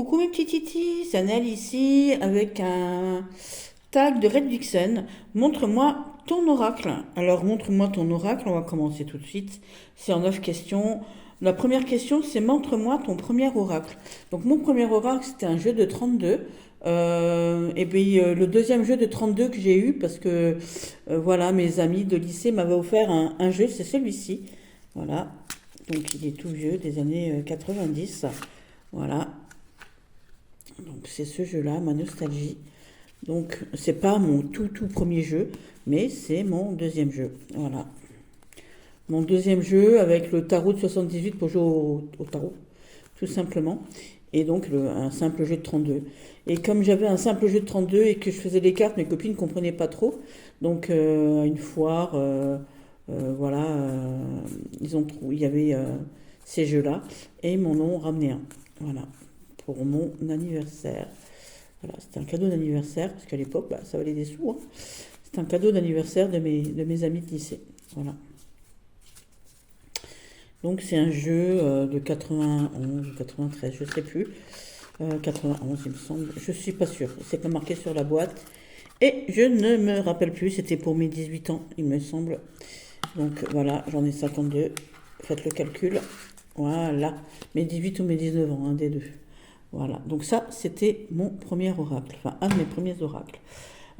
Coucou mes petits titis, c'est Annelle ici avec un tag de Red Vixen. Montre-moi ton oracle. Alors montre-moi ton oracle, on va commencer tout de suite. C'est en 9 questions. La première question c'est montre-moi ton premier oracle. Donc mon premier oracle c'était un jeu de 32. Et puis le deuxième jeu de 32 que j'ai eu parce que voilà mes amis de lycée m'avaient offert un jeu, c'est celui-ci. Voilà, donc il est tout vieux des années 90. Voilà, donc c'est ce jeu-là, ma nostalgie. Donc c'est pas mon tout premier jeu, mais c'est mon deuxième jeu. Voilà. Mon deuxième jeu avec le tarot de 78 pour jouer au tarot, tout simplement. Et donc un simple jeu de 32. Et comme j'avais un simple jeu de 32 et que je faisais les cartes, mes copines ne comprenaient pas trop. Donc à une foire, voilà, il y avait ces jeux-là et ils m'en ont ramené un. Voilà, pour mon anniversaire. Voilà, c'était un cadeau d'anniversaire, parce qu'à l'époque, bah, ça valait des sous. Hein. C'était un cadeau d'anniversaire de mes amis de lycée. Voilà. Donc c'est un jeu de 91 ou 93, je ne sais plus. 91, il me semble. Je ne suis pas sûre. C'est pas marqué sur la boîte. Et je ne me rappelle plus. C'était pour mes 18 ans, il me semble. Donc voilà, j'en ai 52. Faites le calcul. Voilà. Mes 18 ou mes 19 ans, un des deux. Voilà, donc ça, c'était mon premier oracle, enfin un de mes premiers oracles.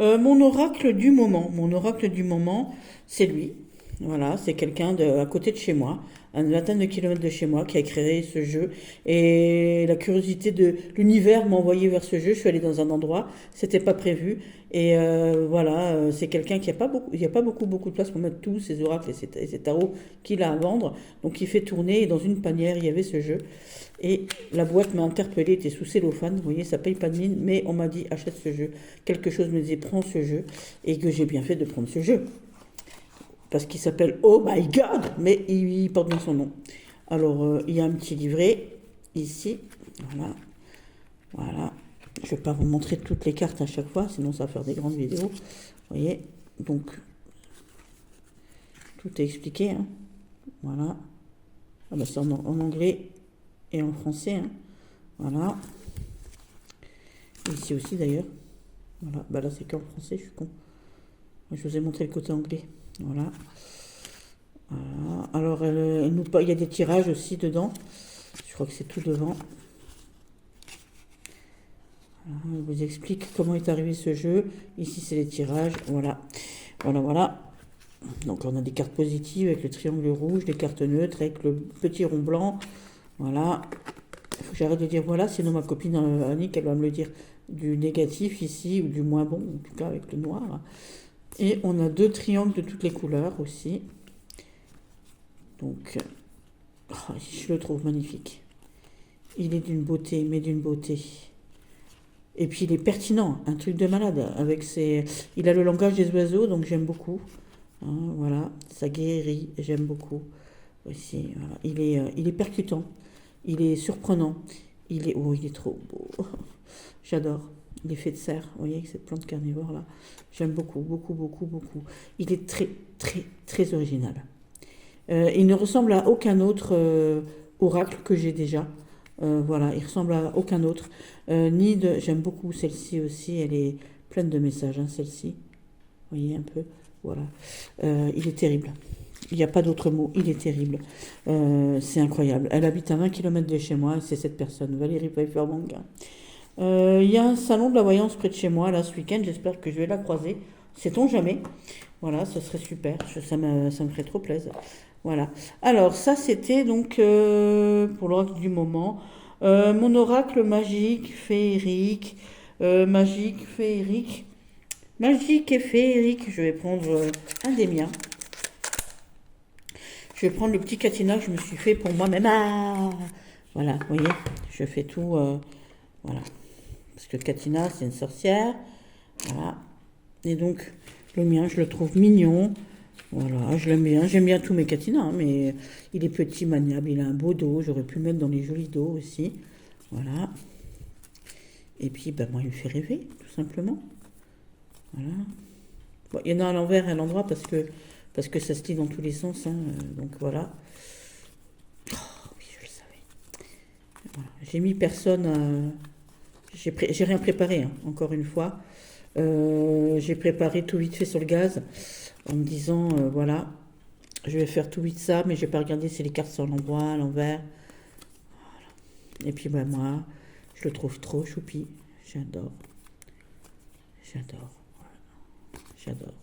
Mon oracle du moment, c'est lui. Voilà, c'est quelqu'un à côté de chez moi, à une vingtaine de kilomètres de chez moi, qui a créé ce jeu. Et la curiosité de l'univers m'a envoyé vers ce jeu. Je suis allée dans un endroit, c'était pas prévu. Et voilà, c'est quelqu'un qui a pas beaucoup, il n'y a pas beaucoup de place pour mettre tous ses oracles et ses tarots qu'il a à vendre. Donc il fait tourner et dans une panière, il y avait ce jeu. Et la boîte m'a interpellée, était sous cellophane, vous voyez, ça paye pas de mine, mais on m'a dit achète ce jeu. Quelque chose me disait prends ce jeu, et que j'ai bien fait de prendre ce jeu. Parce qu'il s'appelle Oh My God, mais il porte bien son nom. Alors, il y a un petit livret, ici, voilà, voilà. Je ne vais pas vous montrer toutes les cartes à chaque fois, sinon ça va faire des grandes vidéos. Vous voyez, donc, tout est expliqué, hein. Voilà. Ah ben, c'est en anglais et en français, hein. Voilà. Ici aussi d'ailleurs. Voilà. Bah là c'est qu'en français, je suis con. Je vous ai montré le côté anglais. Voilà. Voilà. Alors il y a des tirages aussi dedans. Je crois que c'est tout devant. Voilà. Il vous explique comment est arrivé ce jeu. Ici c'est les tirages. Voilà. Voilà. Donc on a des cartes positives avec le triangle rouge, des cartes neutres avec le petit rond blanc. Voilà. Il faut que j'arrête de dire voilà, sinon ma copine Annick, elle va me le dire du négatif ici, ou du moins bon, en tout cas avec le noir. Et on a 2 triangles de toutes les couleurs aussi. Donc, je le trouve magnifique. Il est d'une beauté, mais d'une beauté. Et puis il est pertinent, un truc de malade. Il a le langage des oiseaux, donc j'aime beaucoup. Hein, voilà, ça guérit, j'aime beaucoup. Aussi, voilà. Il est percutant. Il est surprenant. Il est trop beau. J'adore. L'effet de serre, vous voyez, avec cette plante carnivore là. J'aime beaucoup. Il est très original. Il ne ressemble à aucun autre oracle que j'ai déjà. Voilà, il ressemble à aucun autre. J'aime beaucoup celle-ci aussi, elle est pleine de messages, hein, celle-ci. Vous voyez un peu. Voilà. Il est terrible. Il n'y a pas d'autre mot, il est terrible. C'est incroyable. Elle habite à 20 km de chez moi et c'est cette personne, Valérie Pfeifferbank. Il y a un salon de la voyance près de chez moi, là, ce week-end. J'espère que je vais la croiser. Sait-on jamais. Voilà, ce serait super. Ça me ferait trop plaisir. Voilà. Alors, ça, c'était donc pour l'oracle du moment. Mon oracle magique, féerique. Magique, féerique. Magique et féerique. Je vais prendre un des miens. Je vais prendre le petit catina que je me suis fait pour moi-même. Ah, voilà, vous voyez, je fais tout. Voilà. Parce que Katina, c'est une sorcière. Voilà. Et donc, le mien, je le trouve mignon. Voilà, je l'aime bien. J'aime bien tous mes Katina, hein, mais il est petit, maniable. Il a un beau dos. J'aurais pu le mettre dans les jolis dos aussi. Voilà. Et puis, ben, moi, il me fait rêver, tout simplement. Voilà. Bon, il y en a à l'envers et à l'endroit parce que ça se lit dans tous les sens. Hein, donc, voilà. Oh, oui, je le savais. Voilà, j'ai mis personne j'ai rien préparé, hein, encore une fois. J'ai préparé tout vite fait sur le gaz en me disant, voilà, je vais faire tout vite ça, mais j'ai pas regardé si les cartes sont à l'endroit, à l'envers. Et puis bah, moi, je le trouve trop choupi. J'adore. J'adore. Voilà. J'adore.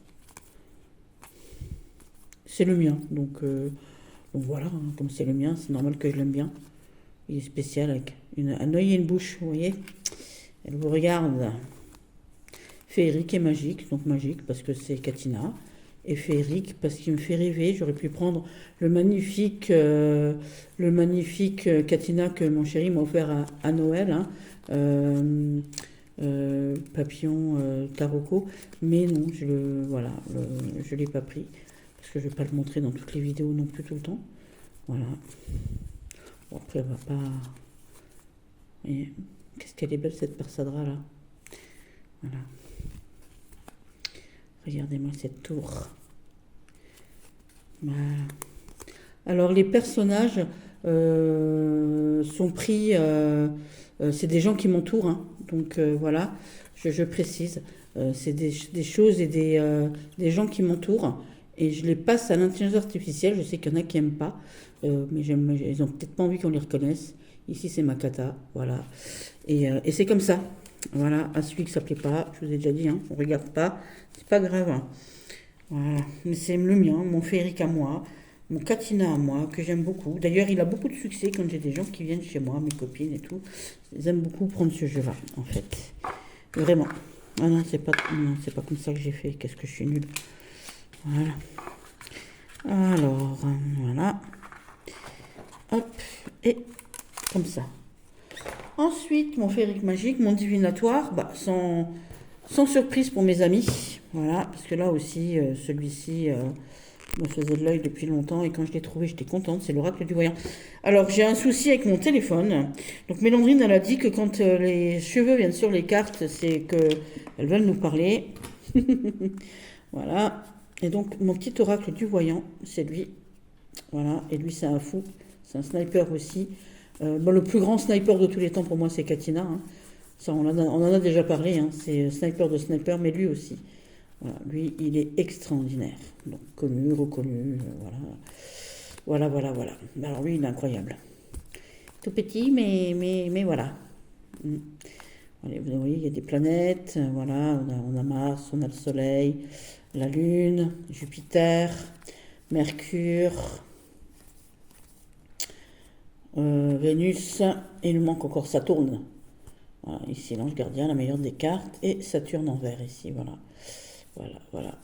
C'est le mien, donc voilà, hein, comme c'est le mien, c'est normal que je l'aime bien. Il est spécial avec un œil et une bouche, vous voyez. Elle vous regarde. Féerique et magique, donc magique parce que c'est Catina. Et féerique parce qu'il me fait rêver. J'aurais pu prendre le magnifique Catina que mon chéri m'a offert à Noël, hein. Papillon Taroko. Mais non, je l'ai pas pris. Parce que je ne vais pas le montrer dans toutes les vidéos non plus tout le temps. Voilà. Bon, après, elle va pas... Et qu'est-ce qu'elle est belle cette Persadra là. Voilà. Regardez-moi cette tour. Voilà. Alors les personnages sont pris... c'est des gens qui m'entourent. Hein. Donc voilà, je précise. C'est des choses et des gens qui m'entourent. Et je les passe à l'intelligence artificielle. Je sais qu'il y en a qui n'aiment pas. Mais ils n'ont peut-être pas envie qu'on les reconnaisse. Ici, c'est ma cata. Voilà. Et c'est comme ça. Voilà. À celui que ça ne plaît pas, je vous ai déjà dit, hein, on ne regarde pas. C'est pas grave. Hein. Voilà. Mais c'est le mien, mon féerique à moi, mon Catina à moi, que j'aime beaucoup. D'ailleurs, il a beaucoup de succès quand j'ai des gens qui viennent chez moi, mes copines et tout. Ils aiment beaucoup prendre ce jeu-là, en fait. Vraiment. Ah non, c'est pas comme ça que j'ai fait. Qu'est-ce que je suis nulle. Voilà. Alors, voilà. Hop, et comme ça. Ensuite, mon féerique magique, mon divinatoire, bah, sans surprise pour mes amis. Voilà, parce que là aussi, celui-ci me faisait de l'œil depuis longtemps et quand je l'ai trouvé, j'étais contente. C'est l'oracle du voyant. Alors, j'ai un souci avec mon téléphone. Donc, Mélandrine, elle a dit que quand les cheveux viennent sur les cartes, c'est qu'elles veulent nous parler. Voilà. Et donc, mon petit oracle du voyant, c'est lui. Voilà, et lui, c'est un fou. C'est un sniper aussi. Le plus grand sniper de tous les temps, pour moi, c'est Catina. Hein. Ça, on en a déjà parlé. Hein. C'est sniper de sniper, mais lui aussi. Voilà, lui, il est extraordinaire. Donc, connu, reconnu. Voilà. Voilà. Alors, lui, il est incroyable. Tout petit, mais voilà. Allez, vous voyez, il y a des planètes. Voilà, on a Mars, on a le Soleil, la Lune, Jupiter, Mercure, Vénus, et il nous manque encore Saturne. Voilà, ici, l'ange gardien, la meilleure des cartes, et Saturne en vert, ici, voilà.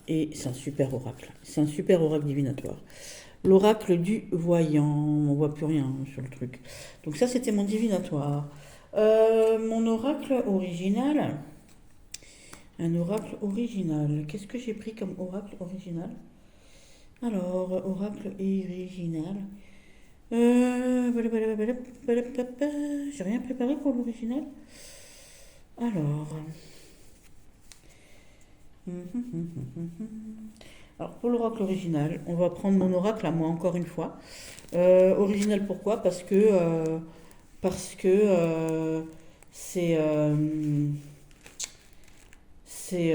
Et c'est un super oracle. C'est un super oracle divinatoire. L'oracle du voyant, on voit plus rien sur le truc. Donc ça, c'était mon divinatoire. Mon oracle original. Un oracle original. Qu'est-ce que j'ai pris comme oracle original? Alors, oracle original. J'ai rien préparé pour l'original. Alors. Alors, pour l'oracle original, on va prendre mon oracle à moi encore une fois. Original pourquoi? Parce que c'est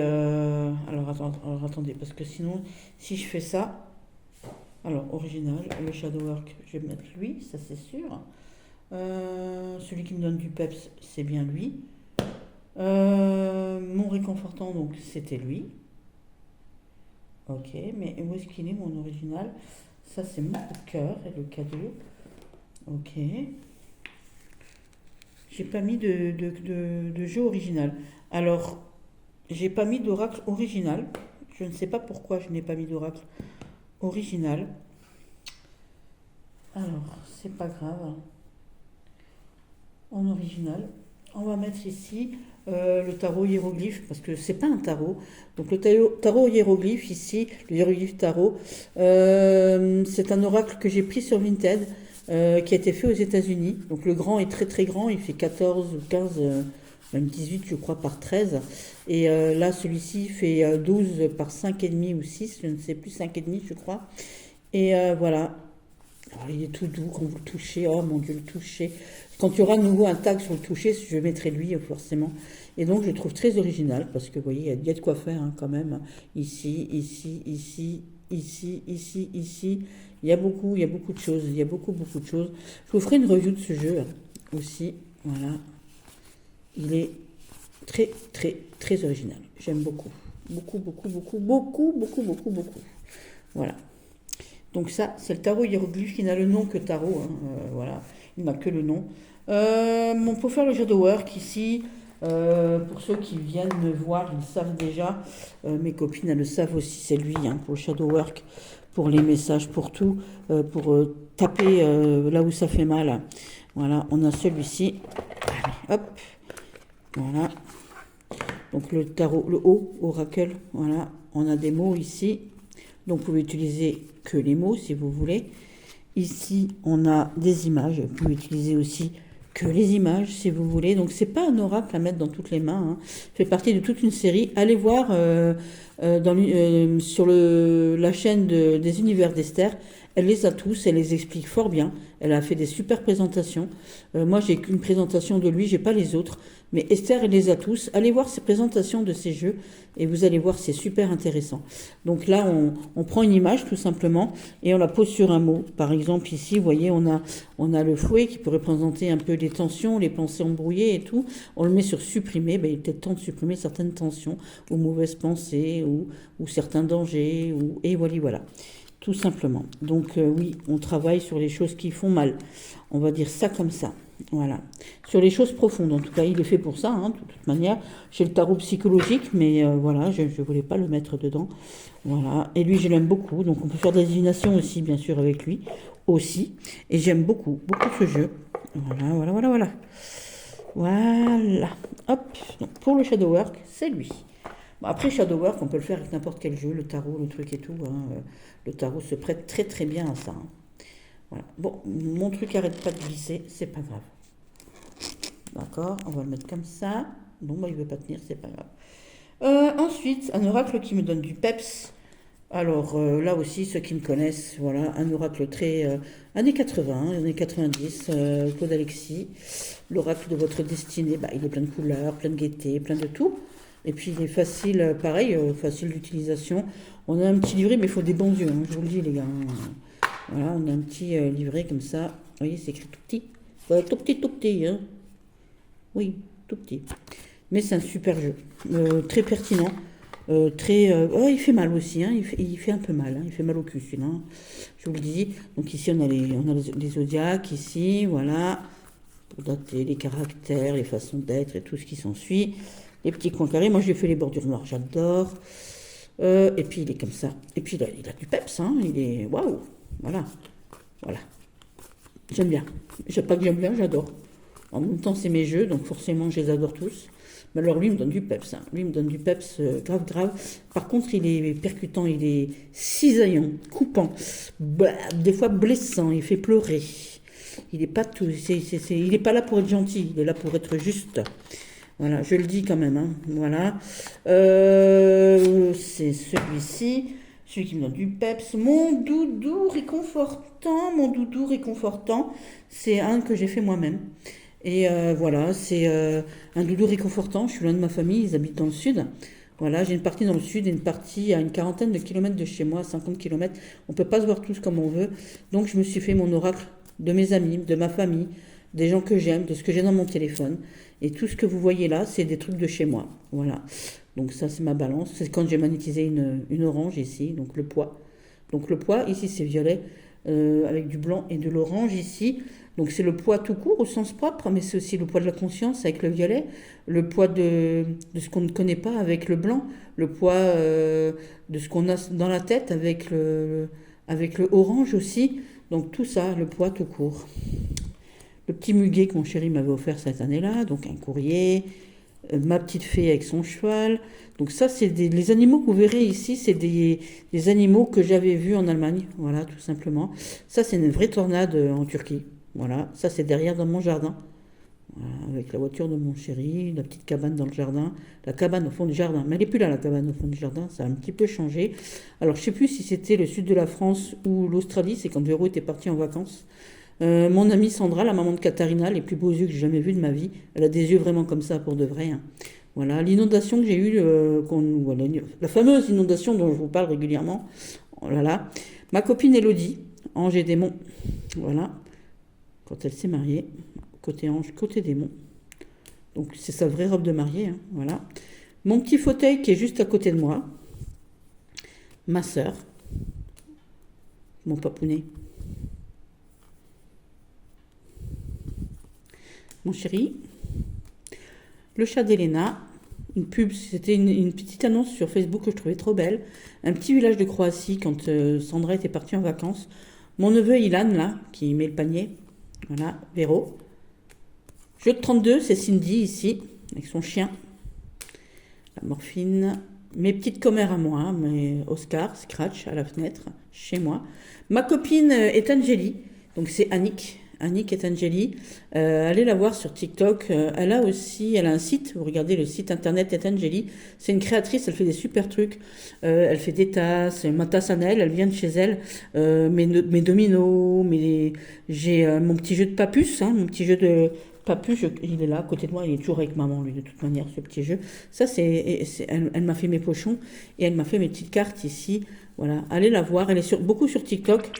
alors attendez, parce que sinon, si je fais ça, alors original, le Shadowwork, je vais mettre lui, ça c'est sûr. Celui qui me donne du peps, c'est bien lui. Mon réconfortant, donc c'était lui. Ok, mais où est-ce qu'il est mon original? Ça c'est mon coup de cœur et le cadeau. Ok. J'ai pas mis de jeu original. Alors, j'ai pas mis d'oracle original. Je ne sais pas pourquoi je n'ai pas mis d'oracle original. Alors, c'est pas grave. En original, on va mettre ici le tarot hiéroglyphe, parce que c'est pas un tarot. Donc le tarot hiéroglyphe ici, le hiéroglyphe tarot, c'est un oracle que j'ai pris sur Vinted, qui a été fait aux États-Unis. Donc le grand est très très grand, il fait 14 ou 15, même 18 je crois par 13. Et là celui-ci fait 12 par 5,5 ou 6, je ne sais plus, 5,5 je crois. Et voilà. Alors, il est tout doux quand vous le touchez. Oh mon Dieu, le toucher. Quand il y aura de nouveau un tag sur le toucher, je mettrai lui forcément. Et donc je le trouve très original parce que vous voyez, il y a de quoi faire hein, quand même. Ici, ici, ici, ici, ici, ici. Il y a beaucoup de choses. Il y a beaucoup, beaucoup de choses. Je vous ferai une review de ce jeu aussi. Voilà. Il est très, très, très original. J'aime beaucoup. Beaucoup, beaucoup, beaucoup, beaucoup, beaucoup, beaucoup, beaucoup. Voilà. Donc ça, c'est le tarot hiéroglyphe qui n'a le nom que tarot. Hein, voilà, il n'a que le nom. Pour faire le shadow work ici, pour ceux qui viennent me voir, ils savent déjà. Mes copines, elles le savent aussi, c'est lui hein, pour le shadow work, pour les messages, pour tout, pour taper là où ça fait mal. Voilà, on a celui-ci. Hop, voilà. Donc le tarot, le haut, oracle, voilà. On a des mots ici. Donc vous pouvez utiliser que les mots si vous voulez. Ici, on a des images. Vous pouvez utiliser aussi que les images si vous voulez. Donc c'est pas un oracle à mettre dans toutes les mains. Hein. Ça fait partie de toute une série. Allez voir sur la chaîne des univers d'Esther. Elle les a tous, elle les explique fort bien. Elle a fait des super présentations. Moi, j'ai qu'une présentation de lui, j'ai pas les autres. Mais Esther, elle les a tous. Allez voir ses présentations de ces jeux et vous allez voir, c'est super intéressant. Donc là, on prend une image tout simplement et on la pose sur un mot. Par exemple, ici, vous voyez, on a le fouet qui peut représenter un peu les tensions, les pensées embrouillées et tout. On le met sur supprimer. Ben, il est peut-être temps de supprimer certaines tensions ou mauvaises pensées ou certains dangers. Et voilà. Tout simplement. Donc oui, on travaille sur les choses qui font mal. On va dire ça comme ça. Voilà. Sur les choses profondes, en tout cas, il est fait pour ça, hein, de toute manière. J'ai le tarot psychologique, mais voilà, je ne voulais pas le mettre dedans. Voilà. Et lui, je l'aime beaucoup. Donc on peut faire des divinations aussi, bien sûr, avec lui. Aussi. Et j'aime beaucoup, beaucoup ce jeu. Voilà. Voilà. Hop. Donc pour le shadow work, c'est lui. Bon, après, shadow work, on peut le faire avec n'importe quel jeu, le tarot, le truc et tout. Hein. Le tarot se prête très très bien à ça. Hein. Voilà. Bon, mon truc arrête pas de glisser, c'est pas grave. D'accord, on va le mettre comme ça. Non, bah, il veut pas tenir, c'est pas grave. Ensuite, un oracle qui me donne du peps. Alors là aussi, ceux qui me connaissent, voilà, un oracle très années 80, années 90, Claude Alexis. L'oracle de votre destinée, bah, il est plein de couleurs, plein de gaieté, plein de tout. Et puis il est facile, pareil, facile d'utilisation. On a un petit livret, mais il faut des bons yeux, hein, je vous le dis les gars. Voilà, on a un petit livret comme ça. Vous voyez, c'est écrit tout petit. Tout petit, hein. Oui, tout petit. Mais c'est un super jeu. Très pertinent. Oh, il fait mal aussi, hein. Il fait un peu mal, hein. Il fait mal au cul, celui-là. Hein. Je vous le dis. Donc ici, on a les zodiaques, ici, voilà. Pour dater les caractères, les façons d'être et tout ce qui s'ensuit. Les petits coins carrés, moi j'ai fait les bordures noires, j'adore. Et puis il est comme ça. Et puis il a du peps, hein. Il est waouh. Voilà. J'aime bien. Pas que j'aime bien, j'adore. En même temps, c'est mes jeux, donc forcément je les adore tous. Mais alors lui il me donne du peps. Hein. Lui il me donne du peps grave. Par contre, il est percutant, il est cisaillant, coupant, des fois blessant, il fait pleurer. Il est pas tout. Il est pas là pour être gentil, il est là pour être juste. Voilà, je le dis quand même. Hein. Voilà. C'est celui-ci. Celui qui me donne du peps. Mon doudou réconfortant. C'est un que j'ai fait moi-même. Et voilà, c'est un doudou réconfortant. Je suis loin de ma famille, ils habitent dans le sud. Voilà, j'ai une partie dans le sud et une partie à une quarantaine de kilomètres de chez moi, 50 kilomètres. On ne peut pas se voir tous comme on veut. Donc je me suis fait mon oracle de mes amis, de ma famille, des gens que j'aime, de ce que j'ai dans mon téléphone. Et tout ce que vous voyez là, c'est des trucs de chez moi. Voilà. Donc ça, c'est ma balance. C'est quand j'ai magnétisé une orange ici, donc le poids. Donc le poids, ici, c'est violet, avec du blanc et de l'orange ici. Donc c'est le poids tout court au sens propre, mais c'est aussi le poids de la conscience avec le violet, le poids de ce qu'on ne connaît pas avec le blanc, le poids de ce qu'on a dans la tête avec le orange aussi. Donc tout ça, le poids tout court. Le petit muguet que mon chéri m'avait offert cette année-là, donc un courrier, ma petite fée avec son cheval. Donc ça, c'est les animaux que vous verrez ici, c'est des animaux que j'avais vus en Allemagne, voilà, tout simplement. Ça, c'est une vraie tornade en Turquie, voilà. Ça, c'est derrière dans mon jardin, Voilà, avec la voiture de mon chéri, la petite cabane dans le jardin, la cabane au fond du jardin. Mais elle n'est plus là, la cabane au fond du jardin, ça a un petit peu changé. Alors je ne sais plus si c'était le sud de la France ou l'Australie, c'est quand Véro était parti en vacances. Mon amie Sandra, la maman de Katharina, les plus beaux yeux que j'ai jamais vus de ma vie. Elle a des yeux vraiment comme ça pour de vrai, hein. Voilà, l'inondation que j'ai eue, voilà, la fameuse inondation dont je vous parle régulièrement. Oh là là. Ma copine Elodie, Ange et Démon. Voilà, quand elle s'est mariée, côté ange, côté démon. Donc c'est sa vraie robe de mariée, hein, voilà. Mon petit fauteuil qui est juste à côté de moi. Ma sœur, mon papounet. Mon chéri. Le chat d'Elena. Une pub, c'était une petite annonce sur Facebook que je trouvais trop belle. Un petit village de Croatie quand Sandra était partie en vacances. Mon neveu Ilan, là, qui met le panier. Voilà, Véro. Jeu de 32, c'est Cindy ici, avec son chien. La morphine. Mes petites commères à moi, mes Oscar, Scratch à la fenêtre, chez moi. Ma copine est Angélie, donc c'est Annick. Annick est Angélie. Allez la voir sur TikTok. Elle a un site. Vous regardez le site internet est Angélie. C'est une créatrice. Elle fait des super trucs. Elle fait des tasses. Ma tasse à elle vient de chez elle. Mes dominos. J'ai mon petit jeu de papus. Hein, mon petit jeu de papus. Il est là à côté de moi. Il est toujours avec maman lui de toute manière ce petit jeu. Ça elle m'a fait mes pochons et elle m'a fait mes petites cartes ici. Voilà. Allez la voir. Elle est beaucoup sur TikTok.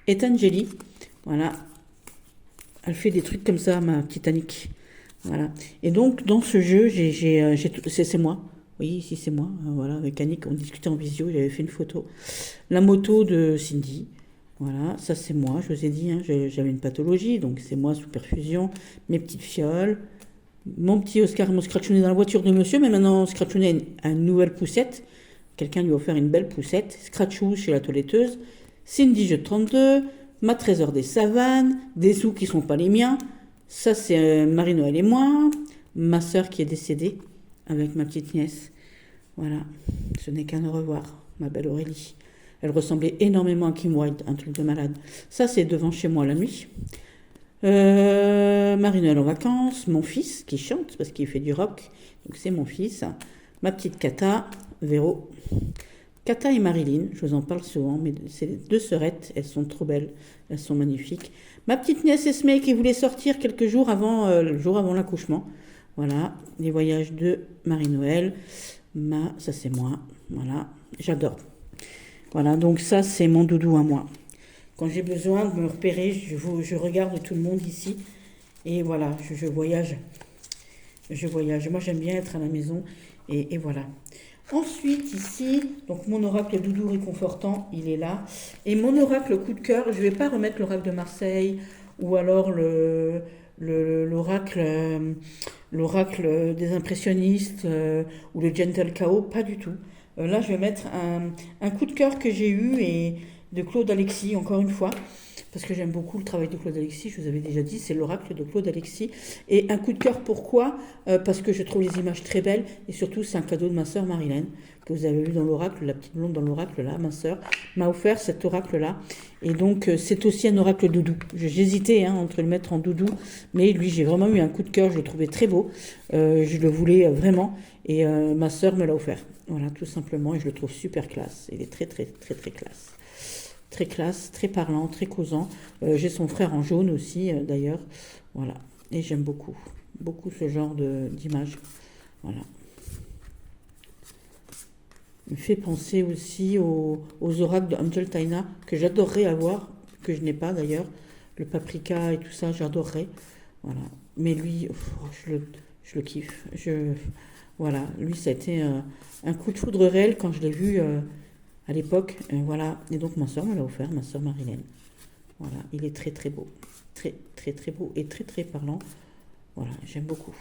Est Angélie. Voilà. Elle fait des trucs comme ça, ma petite Annick. Voilà. Et donc, dans ce jeu, c'est moi. Oui, ici, c'est moi. Voilà, avec Annick, on discutait en visio, j'avais fait une photo. La moto de Cindy. Voilà, ça, c'est moi. Je vous ai dit, hein, j'avais une pathologie, donc c'est moi sous perfusion. Mes petites fioles. Mon petit Oscar, mon scratchounet dans la voiture de monsieur, mais maintenant, scratchounet a une nouvelle poussette. Quelqu'un lui a offert une belle poussette. Scratchou chez la toiletteuse. Cindy, jeu de 32. Ma trésor des savanes, des sous qui sont pas les miens. Ça, c'est Marie-Noël et moi. Ma sœur qui est décédée avec ma petite nièce. Voilà, ce n'est qu'un au revoir, ma belle Aurélie. Elle ressemblait énormément à Kim Wilde, un truc de malade. Ça, c'est devant chez moi la nuit. Marie-Noël en vacances, mon fils qui chante parce qu'il fait du rock. Donc c'est mon fils. Ma petite Kata, Véro. Kata et Marilyn, je vous en parle souvent, mais c'est deux sœurettes, elles sont trop belles, elles sont magnifiques. Ma petite nièce Esmé qui voulait sortir quelques jours avant, le jour avant l'accouchement. Voilà, les voyages de Marie-Noël. Ça c'est moi, voilà, j'adore. Voilà, donc ça c'est mon doudou à moi. Quand j'ai besoin de me repérer, je regarde tout le monde ici. Et voilà, je voyage. Je voyage. Moi j'aime bien être à la maison. Et voilà. Ensuite, ici, donc mon oracle doudou réconfortant, il est là. Et mon oracle coup de cœur, je ne vais pas remettre l'oracle de Marseille ou alors l'oracle des impressionnistes ou le Gentle Chaos, pas du tout. Là, je vais mettre un coup de cœur que j'ai eu et de Claude Alexis, encore une fois. Parce que j'aime beaucoup le travail de Claude Alexis, je vous avais déjà dit, c'est l'oracle de Claude Alexis. Et un coup de cœur, pourquoi parce que je trouve les images très belles, et surtout c'est un cadeau de ma sœur Marilène, que vous avez vu dans l'oracle, la petite blonde dans l'oracle là, ma sœur, m'a offert cet oracle-là. Et donc c'est aussi un oracle doudou. J'hésitais entre le mettre en doudou, mais lui j'ai vraiment eu un coup de cœur, je le trouvais très beau, je le voulais vraiment, et ma sœur me l'a offert. Voilà, tout simplement, et je le trouve super classe, il est très très très très classe. Très classe, très parlant, très causant. J'ai son frère en jaune aussi, d'ailleurs. Voilà. Et j'aime beaucoup ce genre d'image. Voilà. Il me fait penser aussi aux oracles de Angel Taina, que j'adorerais avoir, que je n'ai pas d'ailleurs. Le paprika et tout ça, j'adorerais. Voilà. Mais lui, je le kiffe. Voilà. Lui, ça a été un coup de foudre réel quand je l'ai vu à l'époque, voilà. Et donc ma soeur me l'a offert, ma soeur Marilène. Voilà, il est très très beau, très très très beau et très très parlant. Voilà, j'aime beaucoup.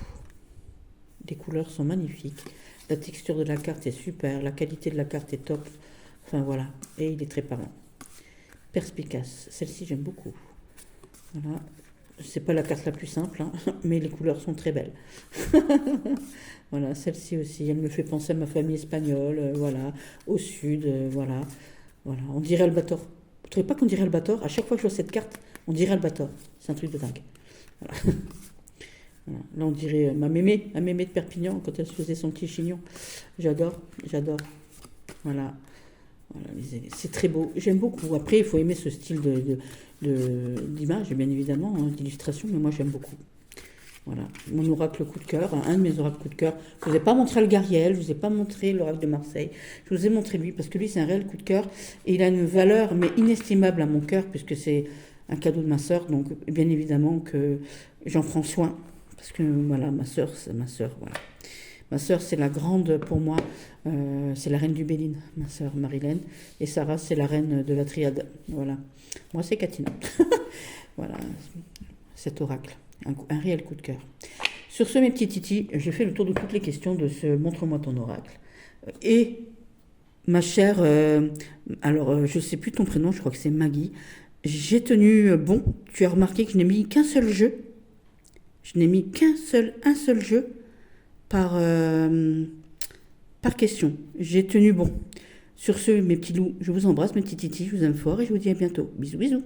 Les couleurs sont magnifiques, la texture de la carte est super, la qualité de la carte est top. Enfin voilà, et il est très parlant. Perspicace, celle-ci j'aime beaucoup. Voilà, c'est pas la carte la plus simple, mais les couleurs sont très belles. Voilà, celle-ci aussi, elle me fait penser à ma famille espagnole, voilà, au sud, voilà. On dirait Albator. Vous trouvez pas qu'on dirait Albator? À chaque fois que je vois cette carte, on dirait Albator. C'est un truc de dingue. Voilà. Voilà. Là, on dirait ma mémé de Perpignan, quand elle se faisait son petit chignon. J'adore, j'adore. Voilà. Voilà, c'est très beau. J'aime beaucoup. Après, il faut aimer ce style d'image, bien évidemment, hein, d'illustration, mais moi, j'aime beaucoup. Voilà, mon oracle coup de cœur, un de mes oracles coup de cœur. Je ne vous ai pas montré Algariel, je ne vous ai pas montré l'oracle de Marseille. Je vous ai montré lui, parce que lui, c'est un réel coup de cœur. Et il a une valeur, mais inestimable à mon cœur, puisque c'est un cadeau de ma sœur. Donc, bien évidemment que j'en prends soin. Parce que, voilà, ma sœur, c'est ma sœur, voilà. Ma sœur, c'est la grande, pour moi, c'est la reine du Béline, ma sœur Marilène. Et Sarah, c'est la reine de la triade. Voilà. Moi, c'est Katina. Voilà, cet oracle. Un réel coup de cœur. Sur ce, mes petits titis, j'ai fait le tour de toutes les questions de ce Montre-moi ton oracle. Et ma chère, je ne sais plus ton prénom, je crois que c'est Maggie. J'ai tenu bon. Tu as remarqué que je n'ai mis qu'un seul jeu. Je n'ai mis un seul jeu par question. J'ai tenu bon. Sur ce, mes petits loups, je vous embrasse, mes petits titis, je vous aime fort et je vous dis à bientôt. Bisous, bisous.